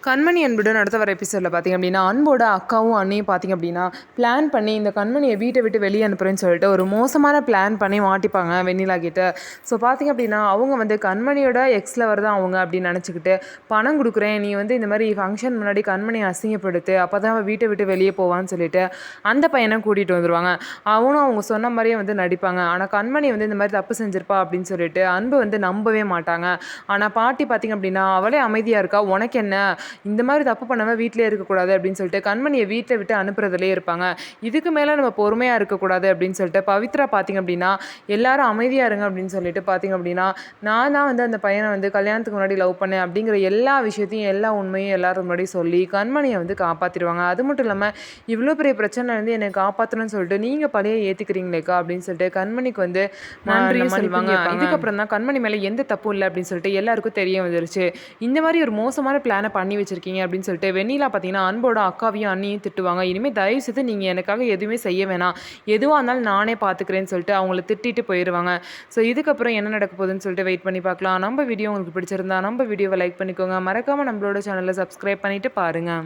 கண்மணி அன்புடன் அடுத்த வர எபிசோடில் பார்த்திங்க அப்படின்னா அன்போட அக்காவும் அண்ணியும் பார்த்திங்க அப்படின்னா பிளான் பண்ணி இந்த கண்மணியை வீட்டை விட்டு வெளியே அனுப்புகிறேன்னு சொல்லிட்டு ஒரு மோசமான பிளான் பண்ணி மாட்டிப்பாங்க வெண்ணிலா கிட்ட. ஸோ பார்த்திங்க அப்படின்னா அவங்க வந்து கண்மணியோட எக்ஸ் லவர் தான் அவங்க அப்படின்னு நினச்சிக்கிட்டு பணம் கொடுக்குறேன், நீ வந்து இந்த மாதிரி ஃபங்க்ஷன் முன்னாடி கண்மணியை அசிங்கப்படுத்து, அப்போ தான் வீட்டை விட்டு வெளியே போவான்னு சொல்லிட்டு அந்த பையனை கூட்டிகிட்டு வந்துடுவாங்க. அவனும் அவங்க சொன்ன மாதிரியே வந்து நடிப்பாங்க. ஆனால் கண்மணி வந்து இந்த மாதிரி தப்பு செஞ்சிருப்பா அப்படின்னு சொல்லிட்டு அன்பு வந்து நம்பவே மாட்டாங்க. ஆனால் பாட்டி பார்த்திங்க அப்படின்னா அவளே அமைதியாக இருக்கா, உனக்கு என்ன, இந்த மாதிரி தப்பு பண்ணாமல் வீட்டிலே இருக்கக்கூடாது அப்படின்னு சொல்லிட்டு கண்மணியை வீட்டை விட்டு அனுப்புறதுலேயே இருப்பாங்க. இதுக்கு மேலே நம்ம பொறுமையாக இருக்கக்கூடாது அப்படின்னு சொல்லிட்டு பவித்ரா பார்த்திங்க அப்படின்னா எல்லாரும் அமைதியாக இருங்க அப்படின்னு சொல்லிட்டு பார்த்திங்க அப்படின்னா நான் தான் வந்து அந்த பையனை வந்து கல்யாணத்துக்கு முன்னாடி லவ் பண்ணேன் அப்படிங்கிற எல்லா விஷயத்தையும் எல்லா உண்மையும் எல்லாரும் முன்னாடி சொல்லி கண்மணியை வந்து காப்பாற்றிடுவாங்க. அது மட்டும் இல்லாமல் இவ்வளோ பெரிய பிரச்சனை வந்து என்னை காப்பாற்றணும்னு சொல்லிட்டு நீங்கள் பழைய ஏற்றுக்கிறீங்களேக்கா அப்படின்னு சொல்லிட்டு கண்மணிக்கு வந்து நன்றி சொல்லுவாங்க. இதுக்கப்புறம் தான் கண்மணி மேலே எந்த தப்பும் இல்லை அப்படின்னு சொல்லிட்டு எல்லாருக்கும் தெரிய வந்துருச்சு. இந்த மாதிரி ஒரு மோசமான பிளானை பண்ணி வச்சிருக்கீங்க அப்படின்னு சொல்லிட்டு வெண்ணிலா பார்த்தீங்கன்னா அன்போட அக்காவையும் அண்ணியும் திட்டுவாங்க. இனிமேல் தயவு செய்து நீங்கள் எனக்காக எதுவுமே செய்ய வேணாம், எதுவாக இருந்தாலும் நானே பார்த்துக்கிறேன்னு சொல்லிட்டு அவங்கள திட்டிட்டு போயிடுவாங்க. ஸோ இதுக்கப்புறம் என்ன நடக்க போகுதுன்னு சொல்லிட்டு வெயிட் பண்ணி பார்க்கலாம். நம்ம வீடியோ உங்களுக்கு பிடிச்சிருந்தா நம்ம வீடியோவை லைக் பண்ணிக்கோங்க, மறக்காமல் நம்மளோட சேனலை சப்ஸ்கிரைப் பண்ணிவிட்டு பாருங்கள்.